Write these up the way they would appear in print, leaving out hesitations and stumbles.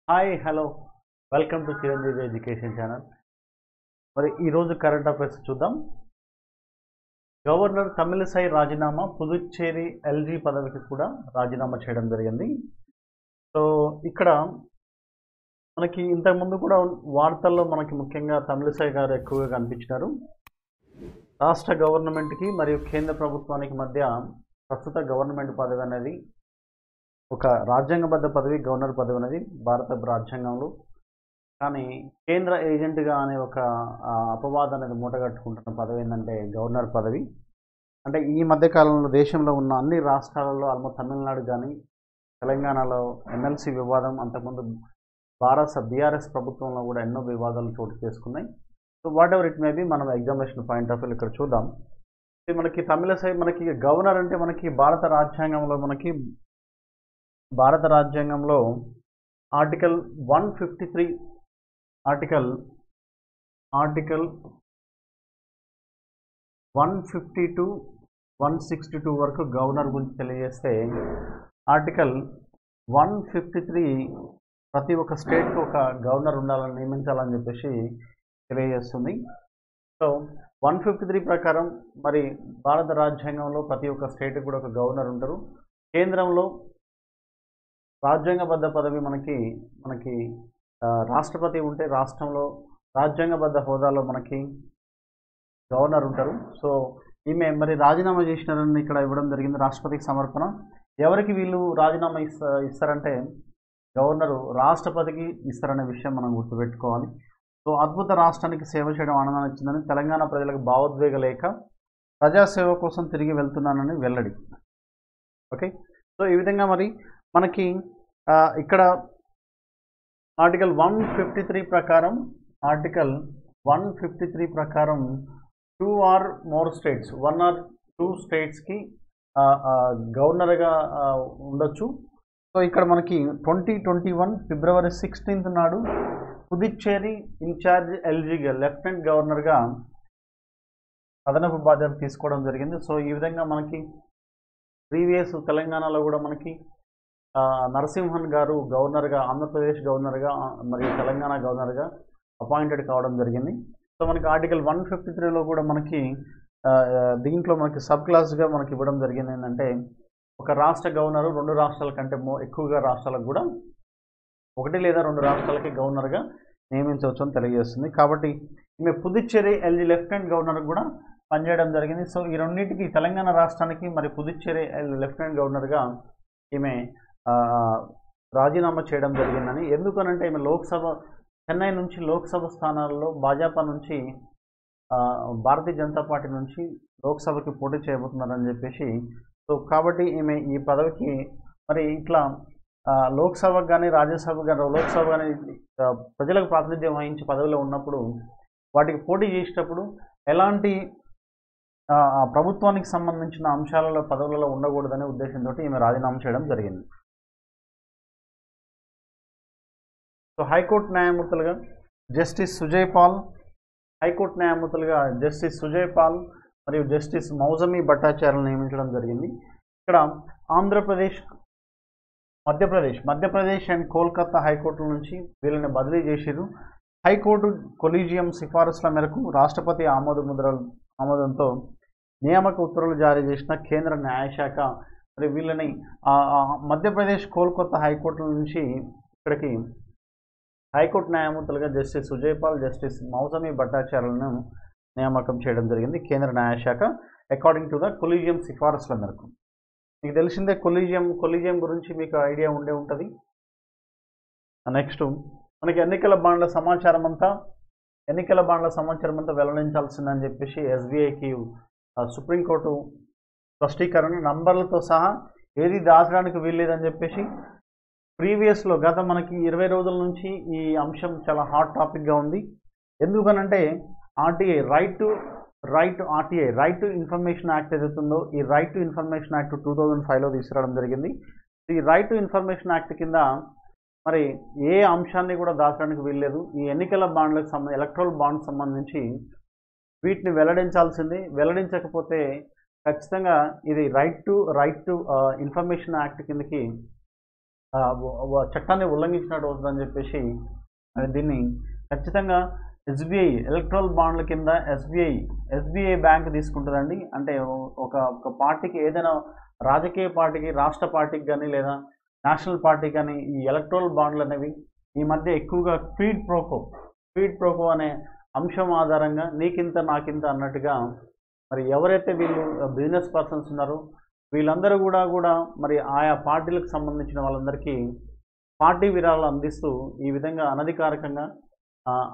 Hi hello welcome to Chiranjeevi education channel. మరి ఈరోజు current affairs చూద్దాం. గవర్నర్ తమిళిసై రాజీనామా, పుదుచ్చేరి ఎల్జీ పదవికి కూడా రాజీనామా చేయడం జరిగింది. సో ఇక్కడ మనకి ఇంతకుముందు కూడా వార్తల్లో మనకి ముఖ్యంగా తమిళిసై గారు ఎక్కువగా కనిపించినారు. రాష్ట్ర గవర్నమెంట్కి మరియు కేంద్ర ప్రభుత్వానికి మధ్య ప్రస్తుత గవర్నమెంట్ పదవి అనేది ఒక రాజ్యాంగబద్ధ పదవి. గవర్నర్ పదవి అనేది భారత రాజ్యాంగంలో, కానీ కేంద్ర ఏజెంట్గా అనే ఒక అపవాదం అనేది మూటగట్టుకుంటున్న పదవి ఏంటంటే గవర్నర్ పదవి. అంటే ఈ మధ్యకాలంలో దేశంలో ఉన్న అన్ని రాష్ట్రాలలో, ఆల్మోస్ట్ తమిళనాడు కానీ తెలంగాణలో ఎమ్మెల్సీ వివాదం, అంతకుముందు బీఆర్ఎస్ ప్రభుత్వంలో కూడా ఎన్నో వివాదాలు చోటు చేసుకున్నాయి. So what ever it may be, మనం ఎగ్జామినేషన్ పాయింట్ ఆఫ్ వ్యూ ఇక్కడ చూద్దాం. మనకి తమిళసై, మనకి గవర్నర్ అంటే మనకి భారత రాజ్యాంగంలో ఆర్టికల్ 153, ఆర్టికల్ 152, 162 వరకు గవర్నర్ గురించి తెలియజేస్తే, ఆర్టికల్ 153 ప్రతి ఒక్క స్టేట్కి ఒక గవర్నర్ ఉండాలని, నియమించాలని చెప్పేసి తెలియజేస్తుంది. సో 153 ప్రకారం మరి భారత రాజ్యాంగంలో ప్రతి ఒక్క స్టేట్కి కూడా ఒక గవర్నర్ ఉంటారు. కేంద్రంలో రాజ్యాంగబద్ధ పదవి మనకి రాష్ట్రపతి ఉంటే, రాష్ట్రంలో రాజ్యాంగబద్ధ హోదాలో మనకి గవర్నర్ ఉంటారు. సో ఈమె మరి రాజీనామా చేసినారని ఇక్కడ ఇవ్వడం జరిగింది. రాష్ట్రపతికి సమర్పణ. ఎవరికి వీళ్ళు రాజీనామా ఇస్తారంటే గవర్నరు రాష్ట్రపతికి ఇస్తారనే విషయం మనం గుర్తుపెట్టుకోవాలి. సో అద్భుత రాష్ట్రానికి సేవ చేయడం ఆనందాన్ని ఇచ్చిందని, తెలంగాణ ప్రజలకు భావోద్వేగ లేఖ, ప్రజాసేవ కోసం తిరిగి వెళ్తున్నానని వెల్లడి. ఓకే, సో ఈ విధంగా మరి మనకి ఇక్కడ ఆర్టికల్ 153 ప్రకారం, ఆర్టికల్ 153 ప్రకారం 2 or more స్టేట్స్, 1 or 2 స్టేట్స్కి గవర్నర్గా ఉండొచ్చు. సో ఇక్కడ మనకి 2021 ఫిబ్రవరి 16 నాడు పుదుచ్చేరి ఇన్ఛార్జ్ ఎల్జీగా, లెఫ్టినెంట్ గవర్నర్గా అదనపు బాధ్యత తీసుకోవడం జరిగింది. సో ఈ విధంగా మనకి ప్రీవియస్ తెలంగాణలో కూడా మనకి నరసింహన్ గారు గవర్నర్గా, ఆంధ్రప్రదేశ్ గవర్నర్గా మరియు తెలంగాణ గవర్నర్గా అపాయింటెడ్ కావడం జరిగింది. సో మనకి ఆర్టికల్ 153లో కూడా మనకి దీంట్లో మనకి సబ్ క్లాస్గా మనకి ఇవ్వడం జరిగింది. ఏంటంటే ఒక రాష్ట్ర గవర్నరు 2 రాష్ట్రాల కంటే ఎక్కువగా రాష్ట్రాలకు కూడా 1 లేదా 2 రాష్ట్రాలకి గవర్నర్గా నియమించవచ్చు అని తెలియజేస్తుంది. కాబట్టి ఈమె పుదుచ్చేరి ఎల్జీ లెఫ్టినెంట్ గవర్నర్ కూడా పనిచేయడం జరిగింది. సో ఈ రెండింటికి, తెలంగాణ రాష్ట్రానికి మరి పుదుచ్చేరి లెఫ్టినెంట్ గవర్నర్గా ఈమె రాజీనామా చేయడం జరిగిందని. ఎందుకనంటే ఈమె చెన్నై నుంచి లోక్సభ స్థానాల్లో భాజపా నుంచి, భారతీయ జనతా పార్టీ నుంచి లోక్సభకి పోటీ చేయబోతున్నారని చెప్పేసి. సో కాబట్టి ఈమె ఈ పదవికి మరి ఇట్లా లోక్సభకు కానీ, రాజ్యసభకు కానీ, లోక్సభ కానీ ప్రజలకు ప్రాతినిధ్యం వహించే పదవిలో ఉన్నప్పుడు వాటికి పోటీ చేసేటప్పుడు ఎలాంటి ప్రభుత్వానికి సంబంధించిన అంశాలలో, పదవులలో ఉండకూడదనే ఉద్దేశంతో ఈమె రాజీనామా చేయడం జరిగింది. సో హైకోర్టు న్యాయమూర్తులుగా జస్టిస్ సుజయ్ పాల్, హైకోర్టు న్యాయమూర్తులుగా జస్టిస్ సుజయ్ పాల్ మరియు జస్టిస్ మౌజమి భట్టాచార్యలను నియమించడం జరిగింది. ఇక్కడ ఆంధ్రప్రదేశ్, మధ్యప్రదేశ్ అండ్ కోల్కతా హైకోర్టుల నుంచి వీళ్ళని బదిలీ చేసిరు. హైకోర్టు కొలీజియం సిఫారసుల మేరకు రాష్ట్రపతి ఆమోదంతో నియామక ఉత్తర్వులు జారీ చేసిన కేంద్ర న్యాయశాఖ మరి వీళ్ళని మధ్యప్రదేశ్, కోల్కతా హైకోర్టుల నుంచి ఇక్కడికి హైకోర్టు న్యాయమూర్తులుగా జస్టిస్ సుజయ్ పాల్, జస్టిస్ మౌజమి భట్టాచార్యలను నియామకం చేయడం జరిగింది కేంద్ర న్యాయశాఖ, అకార్డింగ్ టు ద కొలీజియం సిఫారసుల మేరకు. మీకు తెలిసిందే కొలీజియం గురించి మీకు ఐడియా ఉండే ఉంటుంది. నెక్స్ట్ మనకి ఎన్నికల బాండ్ల సమాచారం అంతా వెల్లడించాల్సిందని చెప్పేసి ఎస్బీఐకి సుప్రీంకోర్టు స్పష్టీకరణ, నంబర్లతో సహా ఏది దాచడానికి వీల్లేదని చెప్పేసి. ప్రీవియస్లో గత మనకి 20 రోజుల నుంచి ఈ అంశం చాలా హాట్ టాపిక్గా ఉంది. ఎందుకనంటే RTI, right to information act ఏదైతుందో, ఈ రైట్ టు ఇన్ఫర్మేషన్ యాక్ట్ 2005లో తీసుకురావడం జరిగింది. ఈ రైట్ టు ఇన్ఫర్మేషన్ యాక్ట్ కింద మరి ఏ అంశాన్ని కూడా దాచడానికి వీల్లేదు. ఈ ఎన్నికల బాండ్లకు ఎలక్ట్రల్ బాండ్ సంబంధించి వీటిని వెల్లడించాల్సింది. వెల్లడించకపోతే ఖచ్చితంగా ఇది రైట్ టు ఇన్ఫర్మేషన్ యాక్ట్ కిందకి చట్టాన్ని ఉల్లంఘించినట్టు అవుతుందని చెప్పేసి దీన్ని ఖచ్చితంగా ఎస్బీఐ ఎలక్ట్రల్ బాండ్ల కింద ఎస్బీఐ బ్యాంక్ తీసుకుంటుందండి. అంటే ఒక పార్టీకి, ఏదైనా రాజకీయ పార్టీకి, రాష్ట్ర పార్టీకి కానీ లేదా నేషనల్ పార్టీకి కానీ ఈ ఎలక్ట్రల్ బాండ్లు అనేవి ఈ మధ్య ఎక్కువగా క్విడ్ ప్రోకో అనే అంశం ఆధారంగా నీకింత నాకింత అన్నట్టుగా మరి ఎవరైతే వీళ్ళు బిజినెస్ పర్సన్స్ ఉన్నారో వీళ్ళందరూ కూడా మరి ఆయా పార్టీలకు సంబంధించిన వాళ్ళందరికీ పార్టీ విరాళాలు అందిస్తూ ఈ విధంగా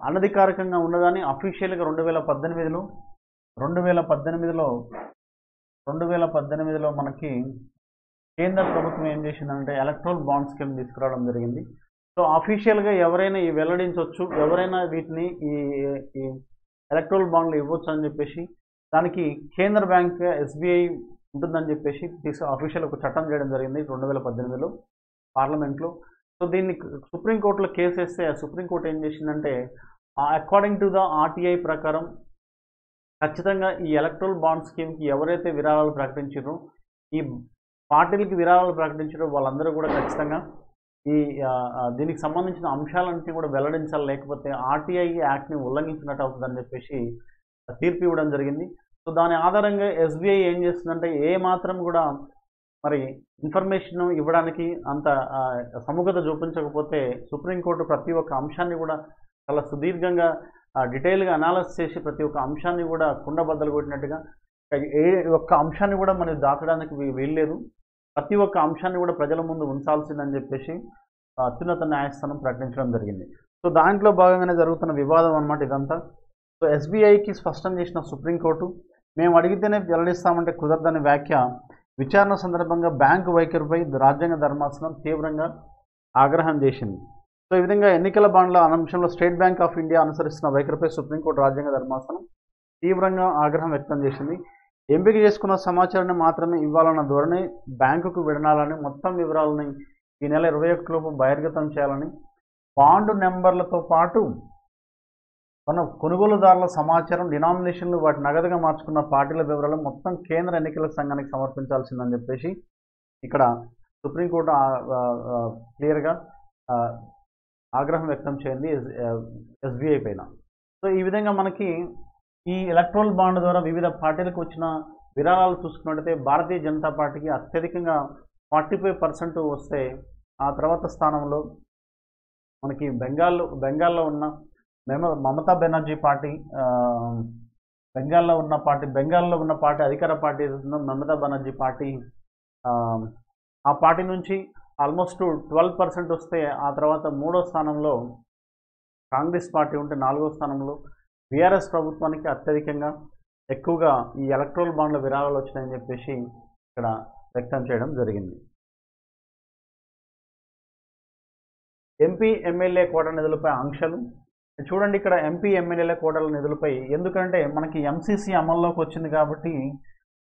అనధికారికంగా ఉన్నదాన్ని అఫీషియల్గా 2018లో మనకి కేంద్ర ప్రభుత్వం ఏం చేసిందంటే ఎలక్ట్రల్ బాండ్ స్కీమ్ తీసుకురావడం జరిగింది. సో అఫీషియల్గా ఎవరైనా ఈ వెల్లడించవచ్చు, ఎవరైనా వీటిని ఈ ఎలక్ట్రల్ బాండ్లు ఇవ్వచ్చు అని చెప్పేసి దానికి కేంద్ర బ్యాంక్ ఎస్బీఐ ఉంటుందని చెప్పేసి అఫీషియల్ ఒక చట్టం చేయడం జరిగింది 2018లో పార్లమెంట్లో. సో దీన్ని సుప్రీంకోర్టులో కేసు వేస్తే సుప్రీంకోర్టు ఏం చేసిందంటే అకార్డింగ్ టు ద ఆర్టీఐ ప్రకారం ఖచ్చితంగా ఈ ఎలక్ట్రల్ బాండ్ స్కీమ్కి ఎవరైతే విరాళాలు ప్రకటించారో, ఈ పార్టీలకి విరాళాలు ప్రకటించారో వాళ్ళందరూ కూడా ఖచ్చితంగా ఈ దీనికి సంబంధించిన అంశాలన్నింటినీ కూడా వెల్లడించాలి, లేకపోతే ఆర్టీఐ యాక్ట్ని ఉల్లంఘించినట్టు అవుతుందని చెప్పేసి తీర్పు ఇవ్వడం జరిగింది. సో దాని ఆధారంగా ఎస్బీఐ ఏం చేస్తుందంటే ఏ మాత్రం కూడా మరి ఇన్ఫర్మేషన్ ఇవ్వడానికి అంత సముఖత చూపించకపోతే సుప్రీంకోర్టు ప్రతి ఒక్క అంశాన్ని కూడా చాలా సుదీర్ఘంగా డీటెయిల్గా అనాలిసిస్ చేసి ప్రతి ఒక్క అంశాన్ని కూడా కుండబద్దలు కొట్టినట్టుగా ఏ ఒక్క అంశాన్ని కూడా మనం దాచడానికి వీల్లేదు, ప్రతి ఒక్క అంశాన్ని కూడా ప్రజల ముందు ఉంచాల్సిందని చెప్పేసి అత్యున్నత న్యాయస్థానం ప్రకటించడం జరిగింది. సో దాంట్లో భాగంగానే జరుగుతున్న వివాదం అన్నమాట ఇదంతా. సో ఎస్బీఐకి స్పష్టం చేసిన సుప్రీంకోర్టు, మేము అడిగితేనే వెల్లడిస్తామంటే కుదరదని వ్యాఖ్య. విచారణ సందర్భంగా బ్యాంకు వైఖరిపై రాజ్యాంగ ధర్మాసనం తీవ్రంగా ఆగ్రహం చేసింది. సో ఈ విధంగా ఎన్నికల బాండ్ల అంశంలో స్టేట్ బ్యాంక్ ఆఫ్ ఇండియా అనుసరిస్తున్న వైఖరిపై సుప్రీంకోర్టు రాజ్యాంగ ధర్మాసనం తీవ్రంగా ఆగ్రహం వ్యక్తం చేసింది. ఎంపిక చేసుకున్న సమాచారాన్ని మాత్రమే ఇవ్వాలన్న ధోరణి బ్యాంకుకు విడనాలని, మొత్తం వివరాలని ఈ నెల 21లోపు బహిర్గతం చేయాలని, బాండు నెంబర్లతో పాటు కొనుగోలుదారుల సమాచారం, డినామినేషన్లు, వాటి నగదుగా మార్చుకున్న పార్టీల వివరాలు మొత్తం కేంద్ర ఎన్నికల సంఘానికి సమర్పించాల్సిందని చెప్పేసి ఇక్కడ సుప్రీంకోర్టు క్లియర్గా ఆగ్రహం వ్యక్తం చేయండి ఎస్బీఐ పైన. సో ఈ విధంగా మనకి ఈ ఎలక్ట్రల్ బాండ్ ద్వారా వివిధ పార్టీలకు వచ్చిన విరాళాలు చూసుకున్నట్టయితే భారతీయ జనతా పార్టీకి అత్యధికంగా 45% వస్తే, ఆ తర్వాత స్థానంలో మనకి బెంగాల్లో ఉన్న మమతా బెనర్జీ పార్టీ, బెంగాల్లో ఉన్న పార్టీ అధికార పార్టీ మమతా బెనర్జీ పార్టీ, ఆ పార్టీ నుంచి ఆల్మోస్ట్ 12% వస్తే, ఆ తర్వాత 3వ స్థానంలో కాంగ్రెస్ పార్టీ ఉంటే 4వ స్థానంలో బీఆర్ఎస్ ప్రభుత్వానికి అత్యధికంగా ఎక్కువగా ఈ ఎలక్ట్రల్ బాండ్ల విరాళాలు వచ్చినాయని చెప్పేసి ఇక్కడ వ్యక్తం చేయడం జరిగింది. ఎంపీ ఎమ్మెల్యే కోటా నిధులపై ఆంక్షలు చూడండి. ఇక్కడ ఎంపీ ఎమ్మెల్యేల కోటాల నిధులపై, ఎందుకంటే మనకి ఎంసీసీ అమల్లోకి వచ్చింది కాబట్టి,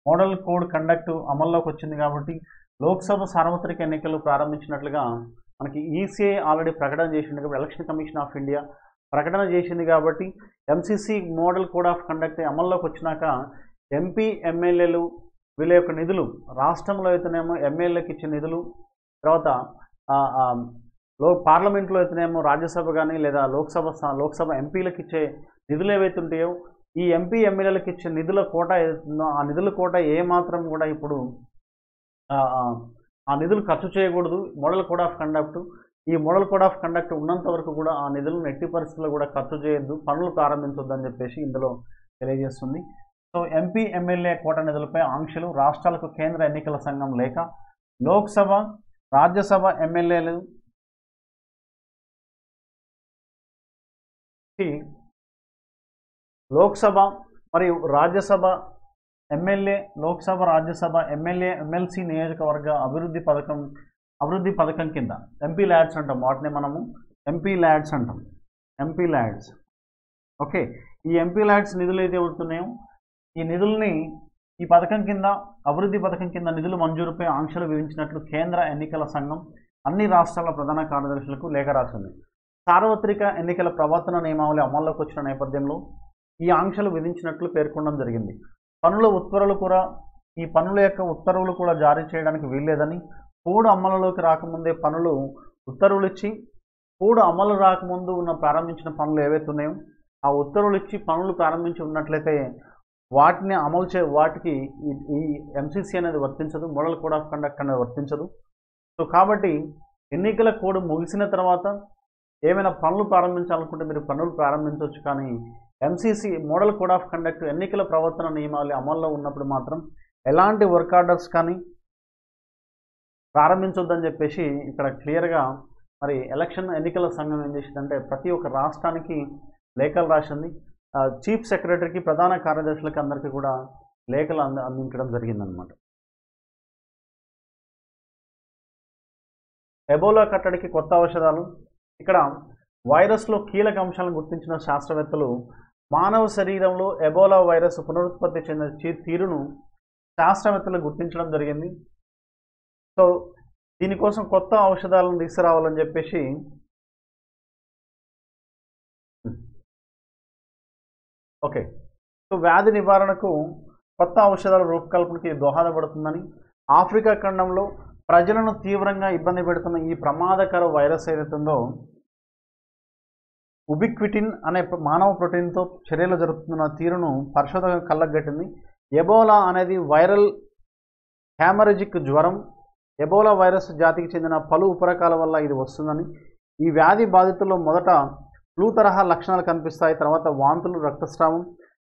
మోడల్ కోడ్ కండక్ట్ అమల్లోకి వచ్చింది కాబట్టి, లోక్సభ సార్వత్రిక ఎన్నికలు ప్రారంభించినట్లుగా మనకి ఈసీఐ ఆల్రెడీ ప్రకటన చేసింది కాబట్టి, ఎలక్షన్ కమిషన్ ఆఫ్ ఇండియా ప్రకటన చేసింది కాబట్టి, MCC model code of conduct అమల్లోకి వచ్చినాక ఎంపీ ఎమ్మెల్యేలు వీళ్ళ యొక్క నిధులు, రాష్ట్రంలో అయితేనేమో ఎమ్మెల్యేలకు ఇచ్చే నిధులు, తర్వాత పార్లమెంట్లో అయితేనేమో రాజ్యసభ కానీ లేదా లోక్సభ ఎంపీలకు ఇచ్చే నిధులు ఏవైతే ఉంటాయో, ఈ ఎంపీ ఎమ్మెల్యేలకు ఇచ్చే నిధుల కోట ఏదైతుందో ఆ నిధుల కోట ఏమాత్రం కూడా ఇప్పుడు ఆ నిధులు ఖర్చు చేయకూడదు. మోడల్ కోడ్ ఆఫ్ కండక్ట్, ఈ మోడల్ కోడ్ ఆఫ్ కండక్ట్ ఉన్నంత వరకు కూడా ఆ నిధులను ఎట్టి పరిస్థితుల్లో కూడా ఖర్చు చేయొద్దు, పనులు ప్రారంభించొద్దని చెప్పేసి ఇందులో తెలియజేస్తుంది. సో ఎంపీ ఎమ్మెల్యే కోట నిధులపై ఆంక్షలు, రాష్ట్రాలకు కేంద్ర ఎన్నికల సంఘం లేక, లోక్సభ రాజ్యసభ ఎమ్మెల్యేలు లోక్సభ మరియు రాజ్యసభ ఎమ్మెల్యే ఎమ్మెల్సీ నియోజకవర్గ అభివృద్ధి పథకం కింద ఎంపీ ల్యాడ్స్ అంటాం, వాటిని మనము ఎంపీ ల్యాడ్స్ అంటాం. ఓకే, ఈ ఎంపీ ల్యాడ్స్ నిధులు అయితే అవుతున్నాయో ఈ నిధుల్ని ఈ పథకం కింద, అభివృద్ధి పథకం కింద నిధులు మంజూరుపై ఆంక్షలు విధించినట్లు కేంద్ర ఎన్నికల సంఘం అన్ని రాష్ట్రాల ప్రధాన కార్యదర్శులకు లేఖ రాసింది. సార్వత్రిక ఎన్నికల ప్రవర్తన నియమావళి అమల్లోకి వచ్చిన నేపథ్యంలో ఈ ఆంక్షలు విధించినట్లు పేర్కొనడం జరిగింది. ఈ పన్నుల యొక్క ఉత్తర్వులు కూడా జారీ చేయడానికి వీల్లేదని, కోడ్ అమలులోకి రాకముందే పనులు ఉత్తర్వులు ఇచ్చి కోడ్ అమలు రాకముందు ప్రారంభించిన పనులు ఏవైతే ఉన్నాయో ఆ ఉత్తర్వులు ఇచ్చి పనులు ప్రారంభించి ఉన్నట్లయితే వాటిని వాటికి ఈ ఎంసీసీ అనేది వర్తించదు, మోడల్ కోడ్ ఆఫ్ కండక్ట్ అనేది వర్తించదు. సో కాబట్టి ఎన్నికల కోడ్ ముగిసిన తర్వాత ఏమైనా పనులు ప్రారంభించాలనుకుంటే మీరు పనులు ప్రారంభించవచ్చు. కానీ MCC model code of conduct ఎన్నికల ప్రవర్తన నియమాలు అమల్లో ఉన్నప్పుడు మాత్రం ఎలాంటి వర్క్ ఆర్డర్స్ కానీ ప్రారంభించొద్దని చెప్పేసి ఇక్కడ క్లియర్గా మరి ఎన్నికల సంఘం ఏం చేసిందంటే ప్రతి ఒక్క రాష్ట్రానికి లేఖలు రాసింది. చీఫ్ సెక్రటరీకి, ప్రధాన కార్యదర్శులకి అందరికీ కూడా లేఖలు అందించడం జరిగిందనమాట. ఎబోలా కట్టడికి కొత్త ఔషధాలు. ఇక్కడ వైరస్లో కీలక అంశాలను గుర్తించిన శాస్త్రవేత్తలు మానవ శరీరంలో ఎబోలా వైరస్ పునరుత్పత్తి చెందిన తీరును శాస్త్రవేత్తలు గుర్తించడం జరిగింది. సో దీనికోసం కొత్త ఔషధాలను తీసుకురావాలని చెప్పేసి సో వ్యాధి నివారణకు కొత్త ఔషధాల రూపకల్పనకి దోహదపడుతుందని, ఆఫ్రికా ఖండంలో ప్రజలను తీవ్రంగా ఇబ్బంది పెడుతున్న ఈ ప్రమాదకర వైరస్ ఏదైతుందో ఉబిక్విటిన్ అనే మానవ ప్రోటీన్తో చర్యలు జరుపుతున్న తీరును పరిశోధన కళ్ళగట్టింది. ఎబోలా అనేది వైరల్ హ్యామరేజిక్ జ్వరం. ఎబోలా వైరస్ జాతికి చెందిన పలు ఉపరకాల వల్ల ఇది వస్తుందని, ఈ వ్యాధి బాధితుల్లో మొదట ఫ్లూ తరహా లక్షణాలు కనిపిస్తాయి, తర్వాత వాంతులు, రక్తస్రావం,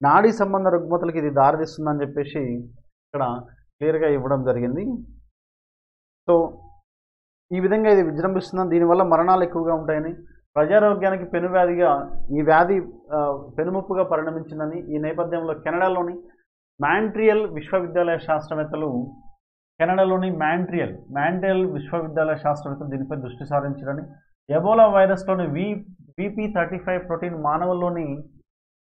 నాడీ సంబంధ రుగ్మతలకు ఇది దారితీస్తుందని చెప్పేసి ఇక్కడ క్లియర్గా ఇవ్వడం జరిగింది. సో ఈ విధంగా ఇది విజృంభిస్తుందని, దీనివల్ల మరణాలు ఎక్కువగా ఉంటాయని, ప్రజారోగ్యానికి పెనువ్యాధిగా ఈ వ్యాధి పెనుముప్పుగా పరిణమించిందని, ఈ నేపథ్యంలో కెనడాలోని మాంట్రియల్ విశ్వవిద్యాలయ శాస్త్రవేత్తలు విశ్వవిద్యాలయ శాస్త్రవేత్తలు దీనిపై దృష్టి సారించారని, ఎబోలా వైరస్లోని VP35 ప్రోటీన్ మానవుల్లోని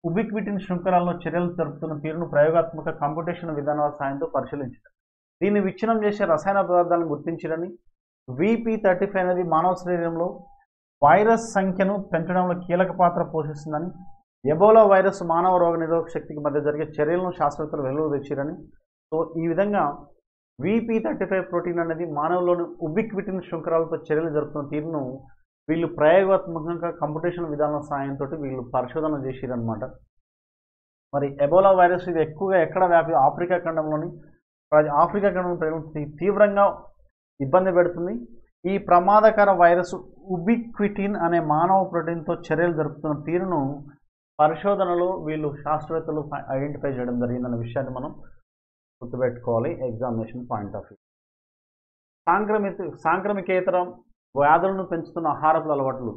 ఉబిక్విటిన్ శృంఖలాల్లో చర్యలు జరుపుతున్న తీరును ప్రయోగాత్మక కంప్యూటేషన్ విధానాల సాయంతో పరిశీలించారు. దీన్ని విచ్ఛిన్నం చేసే రసాయన పదార్థాలను గుర్తించారని, VP35 అనేది మానవ శరీరంలో వైరస్ సంఖ్యను పెంచడంలో కీలక పాత్ర పోషిస్తుందని, ఎబోలా వైరస్ మానవ రోగనిరోధక శక్తికి మధ్య జరిగే చర్యలను శాస్త్రవేత్తలు వెలుగు తెచ్చారని. సో ఈ విధంగా VP35 ప్రోటీన్ అనేది మానవులోని ఉబిక్విటిన్ శృంఖలాలతో చర్యలు జరుపుతున్న తీరును వీళ్ళు ప్రయోగాత్మకంగా కంప్యూటేషన్ విధానాల సాయంతో వీళ్ళు పరిశోధన చేసిరనమాట. మరి ఎబోలా వైరస్ ఇది ఎక్కువగా ఎక్కడ ఆఫ్రికా ఖండంలో తీవ్రంగా ఇబ్బంది పెడుతుంది. ఈ ప్రమాదకర వైరస్ ఉబిక్విటిన్ అనే మానవ ప్రోటీన్తో చర్యలు జరుపుతున్న తీరును పరిశోధనలో వీళ్ళు శాస్త్రవేత్తలు ఐడెంటిఫై చేయడం జరిగిందన్న విషయాన్ని మనం గుర్తుపెట్టుకోవాలి ఎగ్జామినేషన్ పాయింట్ ఆఫ్ వ్యూ. సాంక్రమికేతర వ్యాధులను పెంచుతున్న ఆహారపు అలవాట్లు.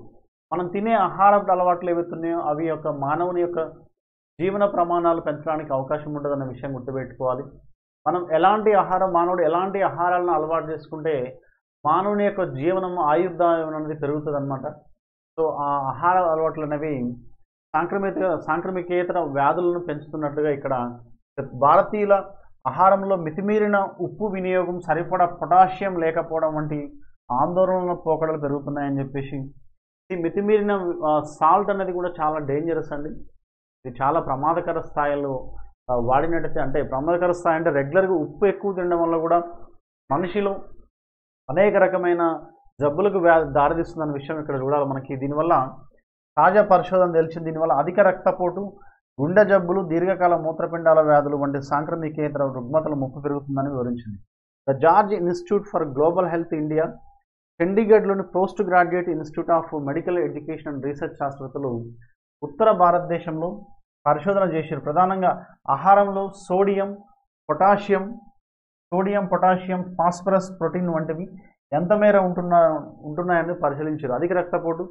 మనం తినే ఆహారపు అలవాట్లు ఏవైతున్నాయో అవి యొక్క మానవుని యొక్క జీవన ప్రమాణాలు పెంచడానికి అవకాశం ఉంటుందన్న విషయం గుర్తుపెట్టుకోవాలి. మానవుడు ఎలాంటి ఆహారాలను అలవాటు చేసుకుంటే మానవుని యొక్క జీవనం ఆయుర్దాయం అనేది పెరుగుతుంది అనమాట. సో ఆ ఆహార అలవాట్లు అనేవి సాంక్రమికేతర వ్యాధులను పెంచుతున్నట్లుగా ఇక్కడ భారతీయుల ఆహారంలో మితిమీరిన ఉప్పు వినియోగం, సరిపడా పొటాషియం లేకపోవడం వంటి ఆందోళన పోకడలు పెరుగుతున్నాయని చెప్పేసి, ఈ మితిమీరిన సాల్ట్ అనేది కూడా చాలా డేంజరస్ అండి. ఇది చాలా ప్రమాదకర స్థాయిలో వాడినట్టయితే, అంటే ప్రమాదకర స్థాయి అంటే రెగ్యులర్గా ఉప్పు ఎక్కువ తినడం వల్ల కూడా మనిషిలో అనేక రకమైన జబ్బులకు దారితీస్తుందన్న విషయం ఇక్కడ చూడాలి మనకి. దీనివల్ల తాజా పరిశోధన తెలిసింది, దీనివల్ల అధిక రక్తపోటు, గుండె జబ్బులు, దీర్ఘకాల మూత్రపిండాల వ్యాధులు వంటి సాంక్రమికేతర రుగ్మతల ముప్పు పెరుగుతుందని వివరించింది. The George Institute for Global Health India, చండీగఢ్లోని post graduate institute of medical education and research శాస్త్రవేత్తలు ఉత్తర భారతదేశంలో పరిశోధన చేశారు. ప్రధానంగా ఆహారంలో సోడియం, పొటాషియం, ఫాస్ఫరస్, ప్రోటీన్ వంటివి ఎంత మేర ఉంటున్నాయని పరిశీలించారు. అధిక రక్తపోటు,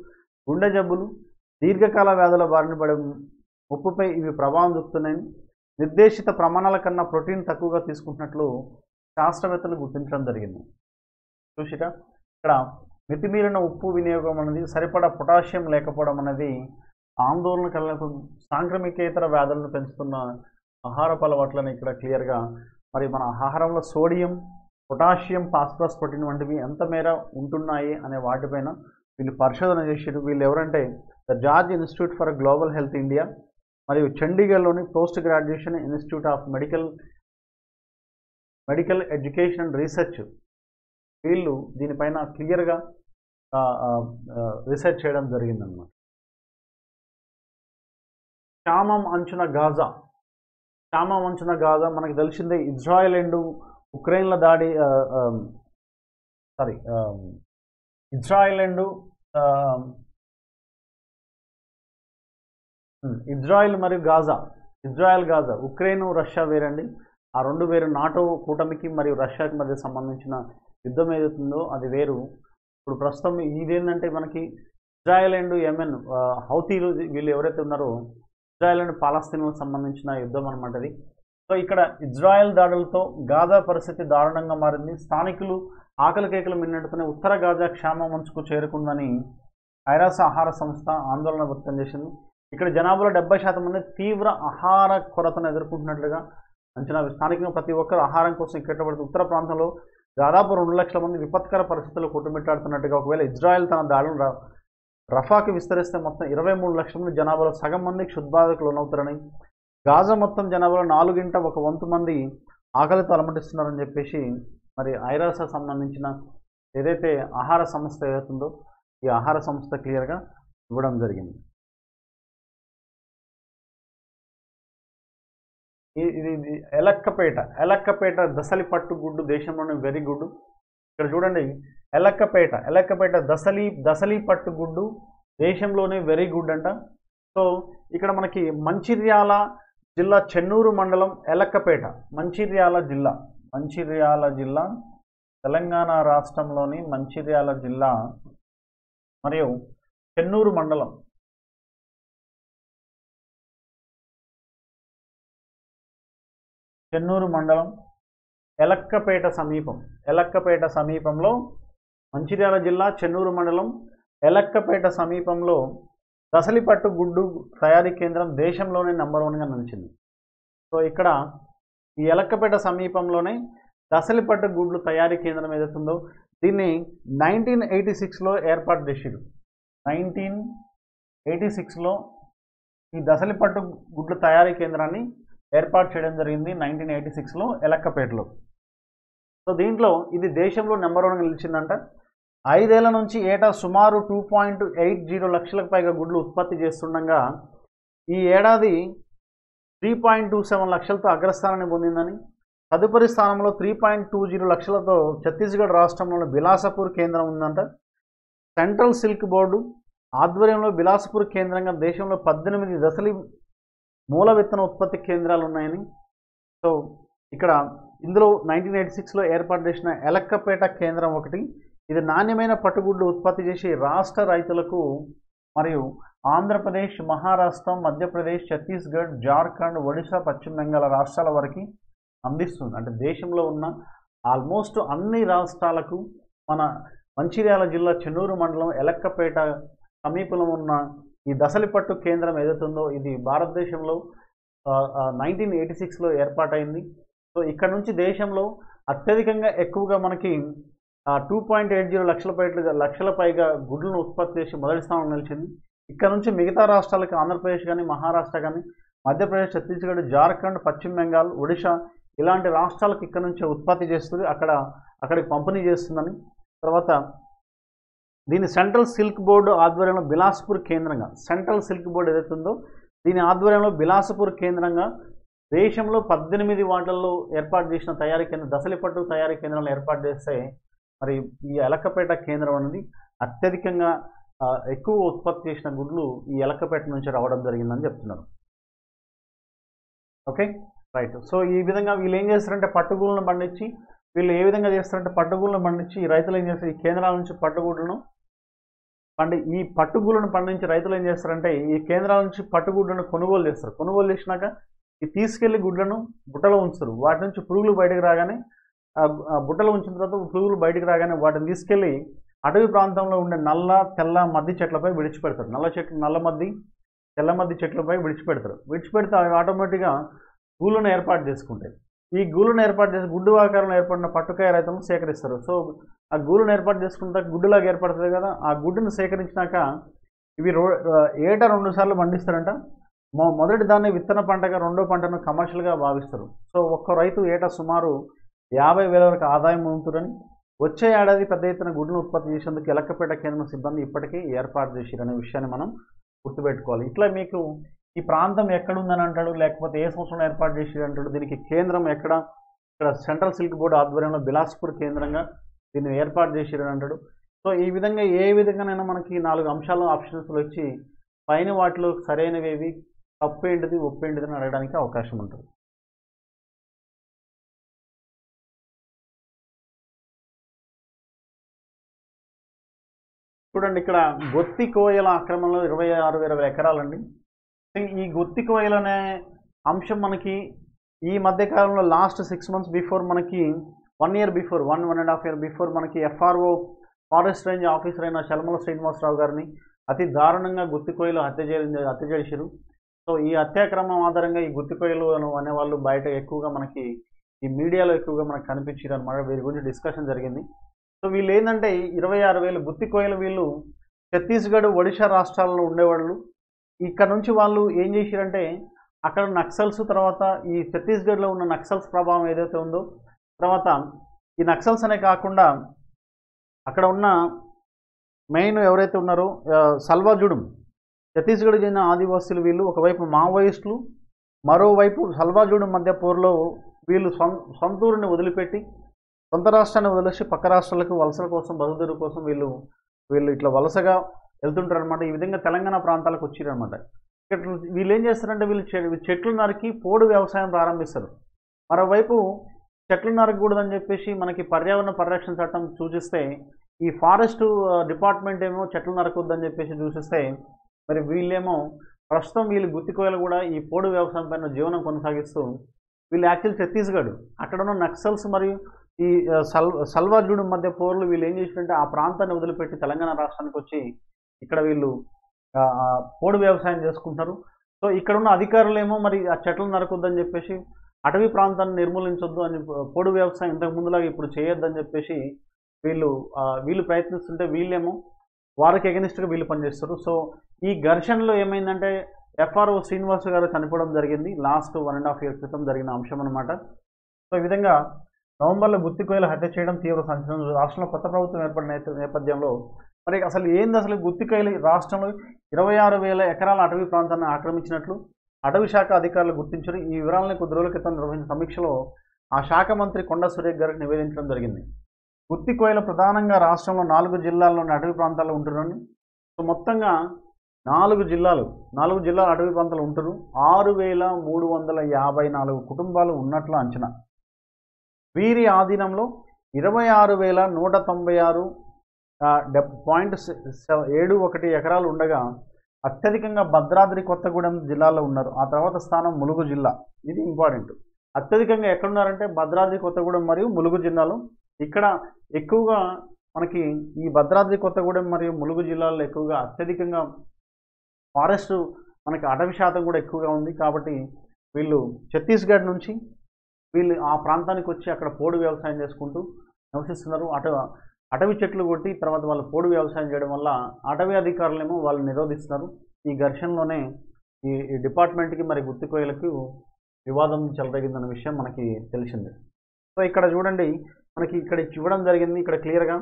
గుండె జబ్బులు, దీర్ఘకాల వ్యాధుల బారిన పడే ముప్పుపై ఇవి ప్రభావం చూపుతున్నాయని, నిర్దేశిత ప్రమాణాల కన్నా ప్రోటీన్ తక్కువగా తీసుకుంటున్నట్లు శాస్త్రవేత్తలు గుర్తించడం జరిగింది. చూసిరా ఇక్కడ మితిమీరిన ఉప్పు వినియోగం అనేది, సరిపడా పొటాషియం లేకపోవడం అనేది ఆందోళన కలిగిన సాంక్రమికేతర వ్యాధులను పెంచుతున్న ఆహారపు అలవాట్లను ఇక్కడ క్లియర్గా మరి మన ఆహారంలో సోడియం, పొటాషియం, ఫాస్ఫరస్, ప్రోటీన్ వంటివి ఎంత మేర ఉంటున్నాయి అనే వాటిపైన వీళ్ళు పరిశోధన చేశారు. వీళ్ళు ఎవరంటే the George Institute for Global Health India మరియు చండీగఢ్లోని post graduation institute of medical education and research వీళ్ళు దీనిపైన క్లియర్గా రీసెర్చ్ చేయడం జరిగిందన్నమాట. క్షామం అంచున గాజా. క్షామం అంచున గాజా మనకు తెలిసిందే. ఇజ్రాయెల్ అండ్ ఉక్రెయిన్ల దాడి, ఇజ్రాయెల్ అండ్ ఇజ్రాయెల్ మరియు గాజా, గాజా, ఉక్రెయిన్ రష్యా వేరండి. ఆ రెండు వేరు. నాటో కూటమికి మరియు రష్యాకి మధ్య సంబంధించిన యుద్ధం ఏదైతుందో అది వేరు. ఇప్పుడు ప్రస్తుతం ఇదేంటంటే మనకి ఇజ్రాయెల్ అండ్ యెమెన్, హౌతీలు వీళ్ళు ఎవరైతే ఉన్నారో ఇజ్రాయెల్ అండ్ పాలస్తీన్లకు సంబంధించిన యుద్ధం అనమాట ఇది. సో ఇక్కడ ఇజ్రాయెల్ దాడులతో గాజా పరిస్థితి దారుణంగా మారింది. స్థానికులు ఆకలి కేకలు మిన్నట్టుకునే ఉత్తర గాజా క్షామం మంచుకు చేరుకుందని ఐరాస ఆహార సంస్థ ఆందోళన వ్యక్తం చేసింది. ఇక్కడ జనాభాలో 70% మంది తీవ్ర ఆహార కొరతను ఎదుర్కొంటున్నట్లుగా అంచనా. స్థానికంగా ప్రతి ఒక్కరు ఆహారం కోసం ఇక్కడపడుతూ ఉత్తర ప్రాంతంలో దాదాపు 2 లక్షల మంది విపత్కర పరిస్థితుల్లో కొట్టుమిట్టాడుతున్నట్టుగా. ఒకవేళ ఇజ్రాయెల్ తన దాడులను రఫాకి విస్తరిస్తే మొత్తం 23 లక్షల మంది జనాభాలో సగం మంది క్షుద్బాధకు లోనవుతారని, గాజా మొత్తం జనాభాలో 1/4 మంది ఆకలితో అలమటిస్తున్నారని చెప్పేసి మరి ఐరాస సంబంధించిన ఏదైతే ఆహార సంస్థ ఏదైతుందో ఈ ఆహార సంస్థ క్లియర్గా ఇవ్వడం జరిగింది. ఇది ఎలక్కపేట దసలి పట్టుగుడ్డు దేశంలోనే వెరీ గుడ్. ఇక్కడ చూడండి, ఎలక్కపేట దసలి పట్టుగుడ్డు దేశంలోనే వెరీ గుడ్ అంట. సో ఇక్కడ మనకి మంచిర్యాల జిల్లా చెన్నూరు మండలం ఎలక్కపేట, మంచిర్యాల జిల్లా తెలంగాణ రాష్ట్రంలోని మంచిర్యాల జిల్లా మరియు చెన్నూరు మండలం ఎలక్కపేట సమీపంలో మంచిర్యాల జిల్లా చెన్నూరు మండలం ఎలక్కపేట సమీపంలో దసలిపట్టు గుడ్డు తయారీ కేంద్రం దేశంలోనే నంబర్ 1గా నిలిచింది. సో ఇక్కడ ఈ ఎలక్కపేట సమీపంలోనే దసలిపట్టు గుడ్లు తయారీ కేంద్రం ఏదైతుందో దీన్ని 1986లో ఏర్పాటు చేశారు. 1986లో ఈ దసలిపట్టు గుడ్లు తయారీ కేంద్రాన్ని ఏర్పాటు చేయడం జరిగింది 1986లో ఎలక్కపేటలో. సో దీంట్లో ఇది దేశంలో నెంబర్ 1గా నిలిచిందంట. 5 ఏళ్ల నుంచి ఏటా సుమారు 2.80 లక్షలకు పైగా గుడ్లు ఉత్పత్తి చేస్తుండగా ఈ ఏడాది 3.27 లక్షలతో అగ్రస్థానాన్ని పొందిందని, తదుపరి స్థానంలో 3.20 లక్షలతో ఛత్తీస్గఢ్ రాష్ట్రంలోని బిలాసపూర్ కేంద్రం ఉందంట. సెంట్రల్ సిల్క్ బోర్డు ఆధ్వర్యంలో బిలాసపూర్ కేంద్రంగా దేశంలో 18 దశలి మూల విత్తన ఉత్పత్తి కేంద్రాలు ఉన్నాయని. సో ఇక్కడ ఇందులో 1986లో ఏర్పాటు చేసిన ఎలక్కపేట కేంద్రం ఒకటి. ఇది నాణ్యమైన పట్టుగుడ్లు ఉత్పత్తి చేసి రాష్ట్ర రైతులకు మరియు ఆంధ్రప్రదేశ్, మహారాష్ట్ర, మధ్యప్రదేశ్, ఛత్తీస్గఢ్, జార్ఖండ్, ఒడిశా, పశ్చిమ బెంగాల్ రాష్ట్రాల వరకు అందిస్తుంది. అంటే దేశంలో ఉన్న ఆల్మోస్ట్ అన్ని రాష్ట్రాలకు మన మంచిర్యాల జిల్లా చెన్నూరు మండలం ఎలక్కపేట సమీపంలో ఉన్న ఈ దసలిపట్టు కేంద్రం ఏదైతుందో ఇది భారతదేశంలో 1986లో ఏర్పాటైంది. సో ఇక్కడ నుంచి దేశంలో అత్యధికంగా ఎక్కువగా మనకి 2.80 లక్షల పైగా గుడ్లను ఉత్పత్తి చేసి మొదటి స్థానంలో నిలిచింది. ఇక్కడ నుంచి మిగతా రాష్ట్రాలకి ఆంధ్రప్రదేశ్ కానీ, మహారాష్ట్ర కానీ, మధ్యప్రదేశ్, ఛత్తీస్గఢ్, జార్ఖండ్, పశ్చిమ బెంగాల్, ఒడిశా ఇలాంటి రాష్ట్రాలకు ఇక్కడ నుంచి ఉత్పత్తి చేస్తుంది, అక్కడికి పంపిణీ చేస్తుందని. తర్వాత దీని సెంట్రల్ సిల్క్ బోర్డు ఆధ్వర్యంలో బిలాస్పూర్ కేంద్రంగా, సెంట్రల్ సిల్క్ బోర్డు ఏదైతుందో దీని ఆధ్వర్యంలో బిలాసపూర్ కేంద్రంగా దేశంలో 18 వాటిల్లో ఏర్పాటు చేసిన తయారీ కేంద్రం దసలిపట్టు తయారీ కేంద్రాలను ఏర్పాటు చేస్తే మరి ఈ ఎలక్కపేట కేంద్రం అనేది అత్యధికంగా ఎక్కువ ఉత్పత్తి చేసిన గుడ్లు ఈ ఎలక్కపేట నుంచి రావడం జరిగిందని చెప్తున్నారు. Okay right. సో ఈ విధంగా వీళ్ళు ఏం చేస్తారంటే పట్టుగూళ్ళను పండించి ఈ రైతులు ఏం చేస్తారు, ఈ కేంద్రాల నుంచి ఈ పట్టుగూళ్ళను పండించి రైతులు ఏం చేస్తారంటే ఈ కేంద్రాల నుంచి పట్టుగుడ్లను కొనుగోలు చేస్తారు. కొనుగోలు చేసినాక ఈ తీసుకెళ్లి గుడ్లను బుట్టలో ఉంచుతారు. వాటి నుంచి పురుగులు బయటకు రాగానే బుట్టలో ఉంచిన తర్వాత పురుగులు బయటకు రాగానే వాటిని తీసుకెళ్లి అటవీ ప్రాంతంలో ఉండే నల్ల తెల్ల మద్ది చెట్లపై విడిచిపెడతారు. నల్ల మద్ది తెల్ల మద్ది చెట్లపై విడిచిపెడితే అవి ఆటోమేటిక్గా గూళ్ళను ఏర్పాటు చేసుకుంటాయి. ఈ గూళ్ళను ఏర్పాటు చేసి గుడ్డు ఆకారంలో ఏర్పడిన పట్టుకాయ రైతులను సేకరిస్తారు. సో ఆ గూళ్ళను ఏర్పాటు చేసుకుంటే గుడ్డులాగా ఏర్పడుతుంది కదా, ఆ గుడ్డును సేకరించినాక ఇవి ఏటా 2 సార్లు పండిస్తారంట. మొదటి దాన్ని విత్తన పంటగా, రెండో పంటను కమర్షియల్గా భావిస్తారు. సో ఒక్క రైతు ఏటా సుమారు 50,000 వరకు ఆదాయం పొందుతారని, వచ్చే ఏడాది పెద్ద ఎత్తున గుడ్లను ఉత్పత్తి చేసేందుకు ఎలక్కపేట కేంద్రం సిబ్బంది ఇప్పటికీ ఏర్పాటు చేసిరనే విషయాన్ని మనం గుర్తుపెట్టుకోవాలి. ఇట్లా మీకు ఈ ప్రాంతం ఎక్కడుందని అంటాడు, లేకపోతే ఏ సంవత్సరంలో ఏర్పాటు చేసిరు అంటాడు. దీనికి కేంద్రం ఎక్కడ, ఇక్కడ సెంట్రల్ సిల్క్ బోర్డు ఆధ్వర్యంలో బిలాస్పూర్ కేంద్రంగా దీన్ని ఏర్పాటు చేసిరని అంటాడు. సో ఈ విధంగా ఏ విధంగానైనా మనకి 4 అంశాలు ఆప్షన్స్లో ఇచ్చి పైన వాటిలో సరైనవేవి, తప్పేంటిది, ఒప్పేంటిది అని అడగడానికి అవకాశం ఉంటుంది. చూడండి, ఇక్కడ గొత్తి కోయల ఆక్రమణలో 26,000 ఎకరాలండి. ఈ గొత్తి కోయలు అనే అంశం మనకి ఈ మధ్య కాలంలో లాస్ట్ 6 months బిఫోర్ మనకి 1 year బిఫోర్ 1.5 year బిఫోర్ మనకి FRO ఫారెస్ట్ రేంజ్ ఆఫీసర్ అయిన చలమల శ్రీనివాసరావు గారిని అతి దారుణంగా గుత్తి కోయలు హత్య చేశారు. సో ఈ హత్యాక్రమం ఆధారంగా ఈ గుత్తి కోయలు అనేవాళ్ళు బయట ఎక్కువగా మనకి ఈ మీడియాలో ఎక్కువగా మనకు కనిపించారు అనమాట. వీరి గురించి డిస్కషన్ జరిగింది. సో వీళ్ళు ఏంటంటే 26,000 గుత్తి కోయలు వీళ్ళు ఛత్తీస్గఢ్, ఒడిశా రాష్ట్రాల్లో ఉండేవాళ్ళు. ఇక్కడ నుంచి వాళ్ళు ఏం చేశారంటే అక్కడ నక్సల్స్, తర్వాత ఈ ఛత్తీస్గఢ్లో ఉన్న నక్సల్స్ ప్రభావం ఏదైతే ఉందో, తర్వాత ఈ నక్సల్స్ అనే కాకుండా అక్కడ ఉన్న మెయిన్ ఎవరైతే ఉన్నారో సల్వాజుడుం, ఛత్తీస్గఢ్ చెందిన ఆదివాసులు వీళ్ళు ఒకవైపు మావోయిస్టులు, మరోవైపు సల్వాజుడుం మధ్య పోరులో వీళ్ళు సొంతూరుని వదిలిపెట్టి సొంత రాష్ట్రాన్ని వదిలేసి పక్క రాష్ట్రాలకు వలసల కోసం, బతుకుదెరువు కోసం వీళ్ళు ఇట్లా వలసగా వెళ్తుంటారు అనమాట. ఈ విధంగా తెలంగాణ ప్రాంతాలకు వచ్చారనమాట. ఇక్కడ వీళ్ళు ఏం చేస్తారంటే వీళ్ళు చెట్లు నరికి పోడు వ్యవసాయం ప్రారంభిస్తారు. మరోవైపు చెట్లు నరకకూడదని చెప్పేసి మనకి పర్యావరణ పరిరక్షణ చట్టం సూచిస్తే, ఈ ఫారెస్ట్ డిపార్ట్మెంట్ ఏమో చెట్లు నరకొద్దని చెప్పేసి సూచిస్తే, మరి వీళ్ళేమో ప్రస్తుతం వీళ్ళు గుత్తి కోయలు కూడా ఈ పోడు వ్యవసాయం పైన జీవనం కొనసాగిస్తూ వీళ్ళు యాక్చువల్ ఛత్తీస్గఢ్ అక్కడ ఉన్న నక్సల్స్ మరియు ఈ సల్వాజుడు మధ్య పోర్లు వీళ్ళు ఏం చేసినట్టే ఆ ప్రాంతాన్ని వదిలిపెట్టి తెలంగాణ రాష్ట్రానికి వచ్చి ఇక్కడ వీళ్ళు పోడు వ్యవసాయం చేసుకుంటారు. సో ఇక్కడ ఉన్న అధికారులేమో మరి ఆ చెట్లు నరకొద్దని చెప్పేసి, అటవీ ప్రాంతాన్ని నిర్మూలించొద్దు అని, పోడు వ్యవసాయం ఇంతకు ముందులాగా ఇప్పుడు చేయొద్దని చెప్పేసి వీళ్ళు ప్రయత్నిస్తుంటే వీళ్ళేమో వారికి ఎగనిస్ట్గా వీళ్ళు పనిచేస్తారు. సో ఈ ఘర్షణలో ఏమైందంటే FRO శ్రీనివాస్ గారు చనిపోవడం జరిగింది. లాస్ట్ 1.5 years క్రితం జరిగిన అంశం అనమాట. సో ఈ విధంగా నవంబర్లో గుత్తి కోయలు హత్య చేయడం తీవ్ర సంచలనం. రాష్ట్రంలో కొత్త ప్రభుత్వం ఏర్పడిన నేపథ్యంలో మరి అసలు గుత్తి కోయలు రాష్ట్రంలో 26,000 ఎకరాల అటవీ ప్రాంతాన్ని ఆక్రమించినట్లు అటవీ శాఖ అధికారులు గుర్తించారు. ఈ వివరాలను కొద్ది రోజుల క్రితం నిర్వహించిన సమీక్షలో ఆ శాఖ మంత్రి కొండ సురేఖ్ గారికి నివేదించడం జరిగింది. గుత్తి కోయలు ప్రధానంగా రాష్ట్రంలో 4 జిల్లాల్లోని అటవీ ప్రాంతాల్లో ఉంటున్నారని, సో మొత్తంగా 4 జిల్లాలు అటవీ ప్రాంతాలు ఉంటున్నారు. 6,354 కుటుంబాలు ఉన్నట్లు అంచనా. వీరి ఆధీనంలో 26,196.71 ఎకరాలు ఉండగా అత్యధికంగా భద్రాద్రి కొత్తగూడెం జిల్లాలో ఉన్నారు. ఆ తర్వాత స్థానం ములుగు జిల్లా. ఇది ఇంపార్టెంట్. అత్యధికంగా ఎక్కడున్నారంటే భద్రాద్రి కొత్తగూడెం మరియు ములుగు జిల్లాలో. ఇక్కడ ఎక్కువగా మనకి ఈ భద్రాద్రి కొత్తగూడెం మరియు ములుగు జిల్లాల్లో ఎక్కువగా అత్యధికంగా ఫారెస్ట్ మనకి అటవీ శాతం కూడా ఎక్కువగా ఉంది. కాబట్టి వీళ్ళు ఛత్తీస్గఢ్ నుంచి వీళ్ళు ఆ ప్రాంతానికి వచ్చి అక్కడ పోడు వ్యవసాయం చేసుకుంటూ నివసిస్తున్నారు. అటవీ చెట్లు కొట్టి తర్వాత వాళ్ళు పోడు వ్యవసాయం చేయడం వల్ల అటవీ అధికారులేమో వాళ్ళు నిరోధిస్తున్నారు. ఈ ఘర్షణలోనే ఈ డిపార్ట్మెంట్కి మరి గుత్తి కోయలకు వివాదం చెలరేగిందన్న విషయం మనకి తెలిసిందే. సో ఇక్కడ చూడండి, మనకి ఇక్కడ ఇవ్వడం జరిగింది ఇక్కడ క్లియర్గా.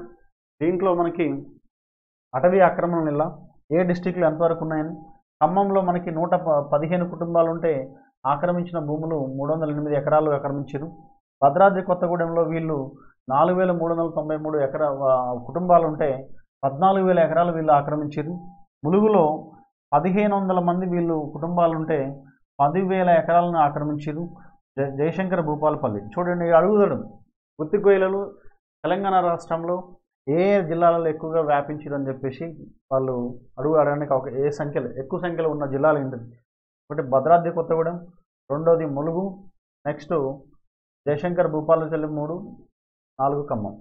దీంట్లో మనకి అటవీ ఆక్రమణలు ఇలా ఏ డిస్టిక్లో ఎంతవరకు ఉన్నాయని. ఖమ్మంలో మనకి 115 కుటుంబాలు ఉంటే ఆక్రమించిన భూములు 308 ఎకరాలు ఆక్రమించారు. భద్రాద్రి కొత్తగూడెంలో వీళ్ళు 4,393 కుటుంబాలు ఉంటే 14,000 ఎకరాలు వీళ్ళు ఆక్రమించారు. ములుగులో 1,500 మంది వీళ్ళు కుటుంబాలు ఉంటే 10,000 ఎకరాలను ఆక్రమించారు. జయశంకర్ భూపాలపల్లి చూడండి, అడుగుదడం గుత్తి కోయలు తెలంగాణ రాష్ట్రంలో ఏ జిల్లాలలో ఎక్కువగా వ్యాపించారు అని చెప్పేసి వాళ్ళు అడగడానికి ఎక్కువ సంఖ్యలో ఉన్న జిల్లాలు ఏంటంటే ఒకటి భద్రాద్రి కొత్తగూడెం, రెండోది ములుగు, నెక్స్ట్ జయశంకర్ భూపాలపల్లి 3, 4 ఖమ్మం.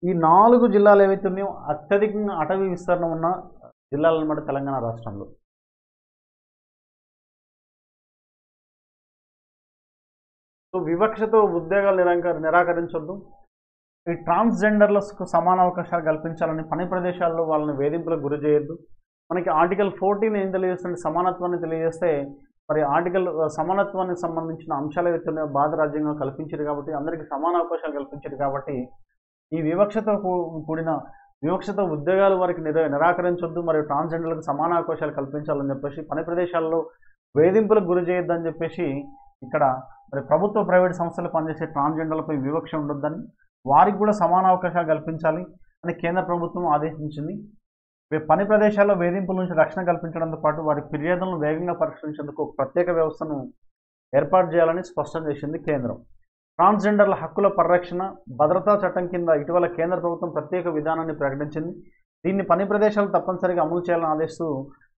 ఈ 4 జిల్లాలు ఏవైతే ఉన్నాయో అత్యధికంగా అటవీ విస్తరణ ఉన్న జిల్లాలు అన్నమాట తెలంగాణ రాష్ట్రంలో. సో వివక్షతో ఉద్యోగాలు నిరాకరించొద్దు. ఈ ట్రాన్స్జెండర్లకు సమాన అవకాశాలు కల్పించాలని, పని ప్రదేశాల్లో వాళ్ళని వేధింపులకు గురి చేయొద్దు. మనకి ఆర్టికల్ 14 ఏం తెలియజేస్తుంది, సమానత్వాన్ని తెలియజేస్తే మరి ఆర్టికల్ సమానత్వానికి సంబంధించిన అంశాలు ఏవైతే ఉన్నాయో భారత రాజ్యాంగం కల్పించారు కాబట్టి అందరికీ సమాన అవకాశాలు కల్పించారు కాబట్టి ఈ వివక్షతో ఉద్యోగాలు వారికి నిరాకరించొద్దు, మరియు ట్రాన్స్జెండర్లకు సమాన అవకాశాలు కల్పించాలని చెప్పేసి, పని ప్రదేశాల్లో వేధింపులకు గురి చేయొద్దని చెప్పేసి ఇక్కడ మరి ప్రభుత్వ ప్రైవేట్ సంస్థలు పనిచేసే ట్రాన్స్జెండర్లపై వివక్ష ఉండొద్దని, వారికి కూడా సమాన అవకాశాలు కల్పించాలి అని కేంద్ర ప్రభుత్వం ఆదేశించింది. పని ప్రదేశాల్లో వేధింపుల నుంచి రక్షణ కల్పించడంతో పాటు వారి ఫిర్యాదులను వేగంగా పరిష్కరించేందుకు ఒక ప్రత్యేక వ్యవస్థను ఏర్పాటు చేయాలని స్పష్టం చేసింది కేంద్రం. ట్రాన్స్జెండర్ల హక్కుల పరిరక్షణ భద్రతా చట్టం కింద ఇటీవల కేంద్ర ప్రభుత్వం ప్రత్యేక విధానాన్ని ప్రకటించింది. దీన్ని పని ప్రదేశాలు తప్పనిసరిగా అమలు చేయాలని ఆదేశిస్తూ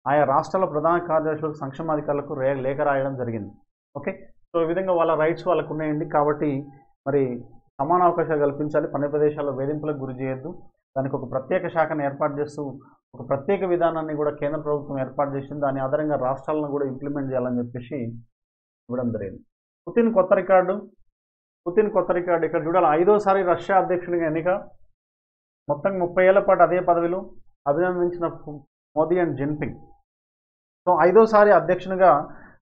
ఆయా రాష్ట్రాల ప్రధాన కార్యదర్శులకు, సంక్షేమాధికారులకు లేఖ రాయడం జరిగింది. ఓకే, సో ఈ విధంగా వాళ్ళ రైట్స్ వాళ్ళకు ఉన్నాయండి. కాబట్టి మరి సమాన అవకాశాలు కల్పించాలి, పని ప్రదేశాల్లో వేధింపులకు గురి చేయొద్దు, దానికి ఒక ప్రత్యేక శాఖను ఏర్పాటు చేస్తూ ఒక ప్రత్యేక విధానాన్ని కూడా కేంద్ర ప్రభుత్వం ఏర్పాటు చేసింది. దాని ఆధారంగా రాష్ట్రాలను కూడా ఇంప్లిమెంట్ చేయాలని చెప్పేసి ఇవ్వడం జరిగింది. పుతిన్ కొత్త రికార్డు ఇక్కడ చూడాలి. 5వసారి రష్యా అధ్యక్షుడిగా ఎన్నిక, మొత్తం 30 ఏళ్ల పాటు అదే పదవిలో అభినందించిన మోదీ అండ్ జిన్పింగ్. సో 5వసారి అధ్యక్షునిగా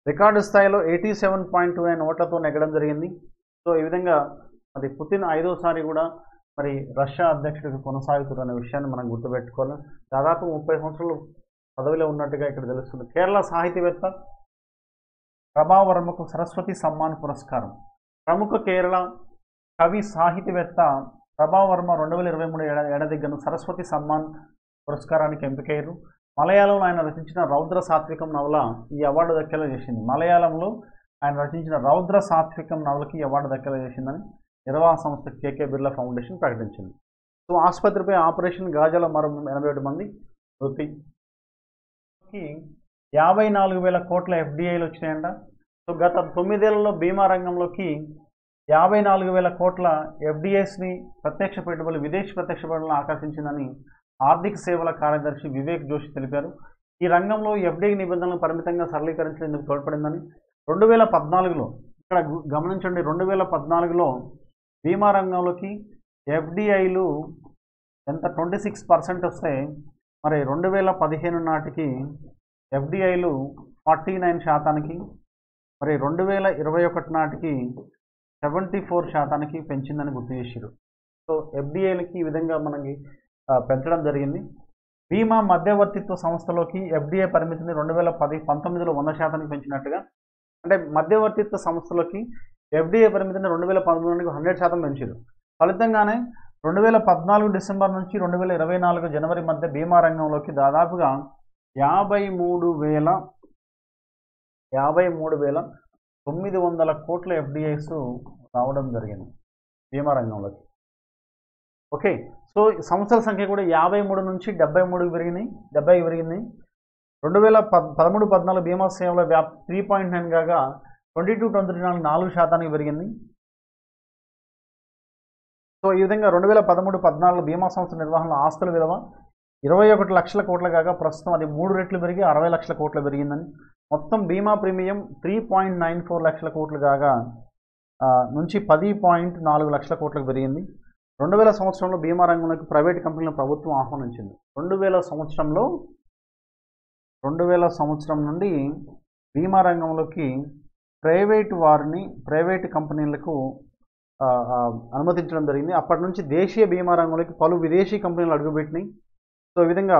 రికార్డు స్థాయిలో 87.29 ఓట్లతో నెగ్గడం జరిగింది. సో ఈ విధంగా మరి పుతిన్ 5వసారి కూడా మరి రష్యా అధ్యక్షుడికి కొనసాగుతున్న విషయాన్ని మనం గుర్తుపెట్టుకోవాలి. దాదాపు 30 సంవత్సరాలు పదవిలో ఉన్నట్టుగా ఇక్కడ తెలుస్తుంది. కేరళ సాహితీవేత్త ప్రభావ్ వర్మకు సరస్వతి సమ్మాన్ పురస్కారం. ప్రముఖ కేరళ కవి సాహితీవేత్త ప్రభావ్ వర్మ 2023 ఏడాదిగాను సరస్వతి సమ్మాన్ పురస్కారానికి ఎంపికయ్యారు. మలయాళంలో ఆయన రచించిన రౌద్ర సాత్వికం నవల ఈ అవార్డు దక్కేలా చేసింది. మలయాళంలో ఆయన రచించిన రౌద్ర సాత్వికం నవలకి ఈ అవార్డు దక్కేలా చేసిందని నిర్వాహక సంస్థ కేకే బిర్లా ఫౌండేషన్ ప్రకటించింది. సో ఆసుపత్రిపై ఆపరేషన్ గాజాల మరో 87 మంది మృతి. 54,000 కోట్ల ఎఫ్డిఐలు వచ్చినాయంట. సో గత 9 ఏళ్లలో బీమా రంగంలోకి 54,000 కోట్ల ఎఫ్డిఐస్ని ప్రత్యక్ష పెట్టుబడులు, విదేశీ ప్రత్యక్ష పెట్టుబడులను ఆకర్షించిందని ఆర్థిక సేవల కార్యదర్శి వివేక్ జోషి తెలిపారు. ఈ రంగంలో ఎఫ్డిఐ నిబంధనలను పరిమితంగా సరళీకరించేందుకు తోడ్పడిందని 2014లో ఇక్కడ గమనించండి, 2014లో బీమా రంగంలోకి ఎఫ్డిఐలు ఎంత 26% వస్తే మరి 2015 నాటికి ఎఫ్డిఐలు 49%, మరి 2021 నాటికి 74% పెంచిందని గుర్తు చేశారు. సో ఎఫ్డిఐలకి ఈ విధంగా మనకి పెంచడం జరిగింది. బీమా మధ్యవర్తిత్వ సంస్థలోకి ఎఫ్డిఐ పరిమితిని 2019లో 100% పెంచినట్టుగా, అంటే మధ్యవర్తిత్వ సంస్థలోకి ఎఫ్డిఐ పరిమితిని 2019 100% పెంచారు. ఫలితంగానే 2014 డిసెంబర్ నుంచి 2024 జనవరి మధ్య బీమా రంగంలోకి దాదాపుగా 53,900 కోట్ల ఎఫ్డిఐస్ రావడం జరిగింది బీమా రంగంలోకి. ఓకే, సో సంస్థల సంఖ్య కూడా 53 నుంచి 70 పెరిగింది. 2013-14 బీమా సేవల వ్యాప్తి 3.9 కాగా 22-24 4% పెరిగింది. సో ఈ విధంగా 2013-14 బీమా సంస్థ నిర్వహణలో ఆస్తుల విలువ 21 లక్షల కోట్ల కాగా ప్రస్తుతం అది 3 రెట్లు పెరిగి 60 లక్షల కోట్లు పెరిగిందని, మొత్తం బీమా ప్రీమియం 3.94 లక్షల కోట్లు కాగా నుంచి 10.4 లక్షల కోట్లకు పెరిగింది. 2000 సంవత్సరంలో బీమా రంగంలోకి ప్రైవేట్ కంపెనీలను ప్రభుత్వం ఆహ్వానించింది. 2000 సంవత్సరం నుండి బీమా రంగంలోకి ప్రైవేట్ కంపెనీలకు అనుమతించడం జరిగింది. అప్పటి నుంచి దేశీయ బీమా రంగంలోకి పలు విదేశీ కంపెనీలు అడుగుపెట్టినాయి. సో ఈ విధంగా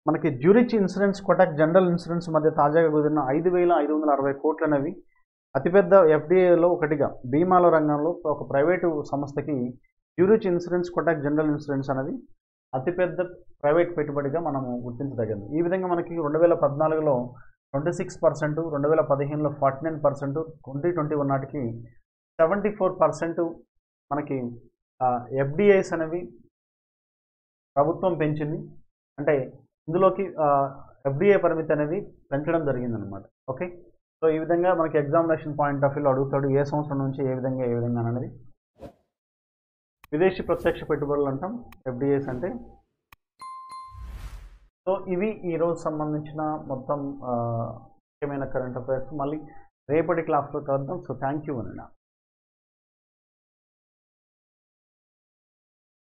మనకి Zurich insurance, Kotak general insurance మధ్య తాజాగా కుదిరిన 5,560 కోట్లు అనేవి అతిపెద్ద ఎఫ్డిఐలో ఒకటిగా బీమాల రంగంలో ఒక ప్రైవేటు సంస్థకి Zurich insurance, Kotak general insurance అనేది అతిపెద్ద ప్రైవేట్ పెట్టుబడిగా మనము గుర్తించదగింది. ఈ విధంగా మనకి 2014లో 26%, 2015లో 49%, 2021 నాటికి 74% మనకి ఎఫ్డిఐస్ అనేవి ప్రభుత్వం పెంచింది. అంటే ఇందులోకి ఎఫ్డిఐ పరిమితి అనేది పెంచడం జరిగిందనమాట. ఓకే, సో ఈ విధంగా మనకి ఎగ్జామినేషన్ పాయింట్ ఆఫ్ వ్యూలో అడుగుతాడు, ఏ సంవత్సరం నుంచి ఏ విధంగా అనేది. విదేశీ ప్రత్యక్ష పెట్టుబడులు అంటాం ఎఫ్డిఐస్ అంటే. సో ఇవి ఈరోజు సంబంధించిన మొత్తం ముఖ్యమైన కరెంట్ అఫైర్స్. మళ్ళీ రేపటి క్లాస్లో కలుద్దాం. సో థ్యాంక్ యూ అన్న.